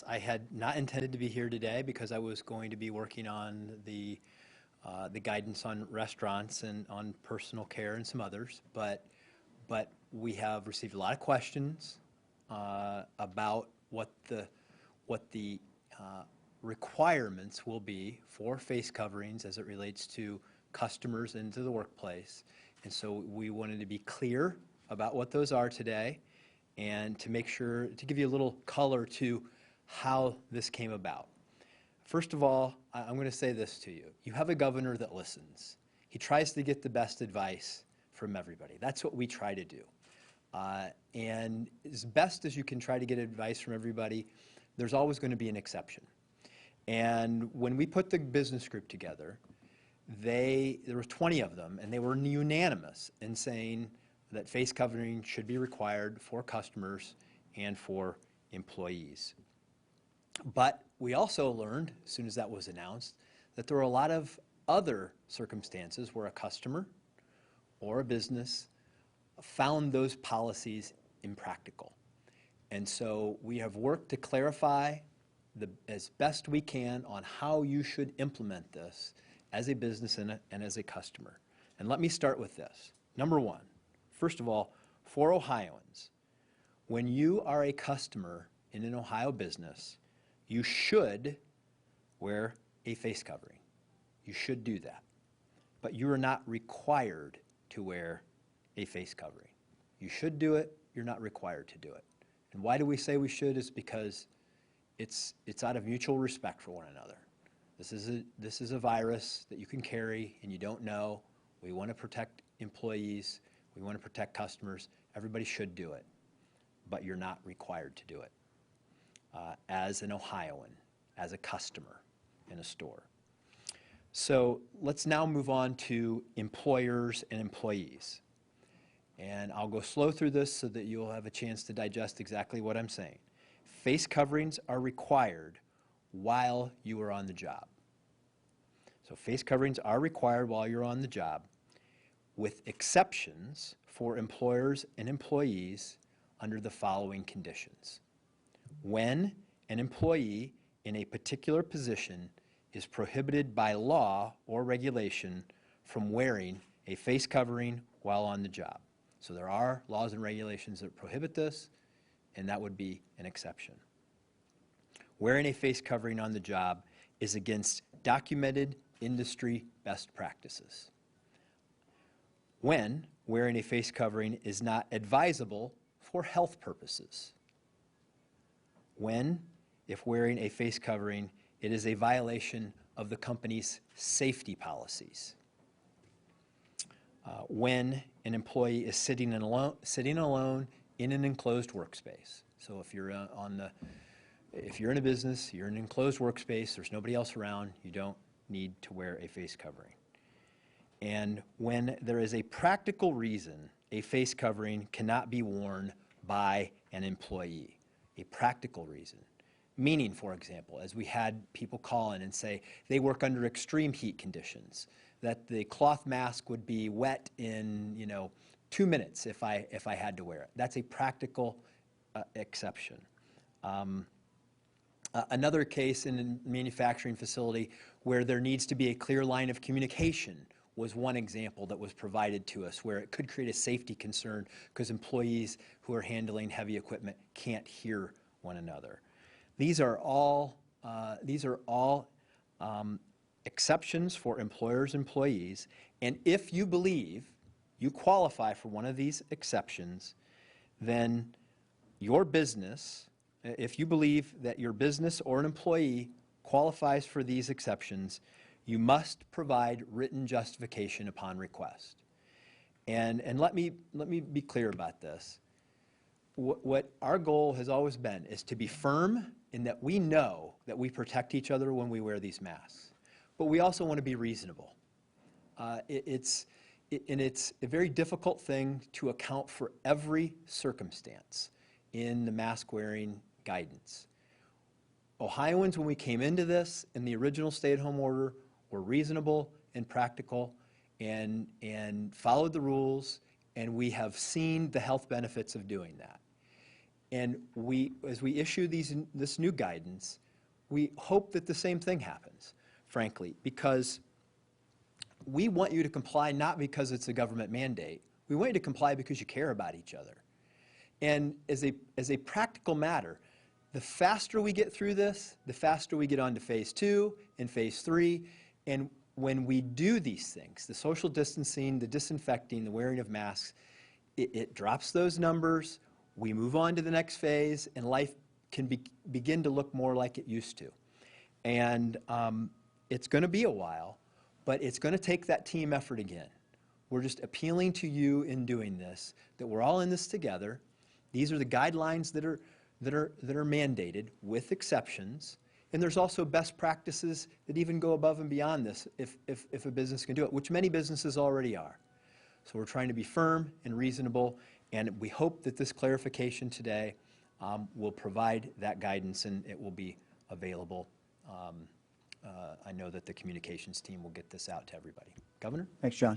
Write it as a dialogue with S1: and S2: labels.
S1: I had not intended to be here today because I was going to be working on the guidance on restaurants and on personal care and some others, but we have received a lot of questions about what the requirements will be for face coverings as it relates to customers into the workplace. And so we wanted to be clear about what those are today and to make sure to give you a little color to how this came about. First of all, I'm going to say this to you. You have a governor that listens. He tries to get the best advice from everybody. That's what we try to do. And as best as you can try to get advice from everybody, there's always going to be an exception. And when we put the business group together, there were 20 of them, and they were unanimous in saying that face covering should be required for customers and for employees. But we also learned, as soon as that was announced, that there were a lot of other circumstances where a customer or a business found those policies impractical. And so we have worked to clarify as best we can on how you should implement this as a business and as a customer. And let me start with this. Number one, first of all, for Ohioans, when you are a customer in an Ohio business, you should wear a face covering. You should do that. But you are not required to wear a face covering. You should do it. You're not required to do it. And why do we say we should? Is because it's out of mutual respect for one another. This is a virus that you can carry and you don't know. We want to protect employees. We want to protect customers. Everybody should do it. But you're not required to do it. As an Ohioan, as a customer in a store. So let's now move on to employers and employees. And I'll go slow through this so that you'll have a chance to digest exactly what I'm saying. Face coverings are required while you are on the job. So face coverings are required while you're on the job, with exceptions for employers and employees under the following conditions. When an employee in a particular position is prohibited by law or regulation from wearing a face covering while on the job. So there are laws and regulations that prohibit this, and that would be an exception. Wearing a face covering on the job is against documented industry best practices. When wearing a face covering is not advisable for health purposes. When, if wearing a face covering, it is a violation of the company's safety policies. When an employee is sitting alone in an enclosed workspace. So if you're in a business, you're in an enclosed workspace, there's nobody else around, you don't need to wear a face covering. And when there is a practical reason a face covering cannot be worn by an employee. A practical reason. Meaning, for example, as we had people call in and say they work under extreme heat conditions, that the cloth mask would be wet in 2 minutes if I had to wear it. That's a practical exception. Another case in a manufacturing facility where there needs to be a clear line of communication was one example that was provided to us where it could create a safety concern because employees who are handling heavy equipment can't hear one another. These are all exceptions for employers and employees, and if you believe you qualify for one of these exceptions, then your business, if you believe that your business or an employee qualifies for these exceptions, you must provide written justification upon request. And let me be clear about this. What our goal has always been is to be firm in that we know that we protect each other when we wear these masks. But we also want to be reasonable. It's a very difficult thing to account for every circumstance in the mask wearing guidance. Ohioans, when we came into this in the original stay-at-home order, were reasonable and practical and followed the rules, and we have seen the health benefits of doing that. And as we issue this new guidance, we hope that the same thing happens, frankly, because we want you to comply not because it's a government mandate. We want you to comply because you care about each other. And as a practical matter, the faster we get through this, the faster we get on to phase 2 and phase 3. And when we do these things, the social distancing, the disinfecting, the wearing of masks, it drops those numbers. We move on to the next phase, and life can begin to look more like it used to. And it's going to be a while, but it's going to take that team effort again. We're just appealing to you in doing this, that we're all in this together. These are the guidelines that are mandated with exceptions. And there's also best practices that even go above and beyond this if a business can do it, which many businesses already are. So we're trying to be firm and reasonable, and we hope that this clarification today will provide that guidance, and it will be available. I know that the communications team will get this out to everybody. Governor?
S2: Thanks, John.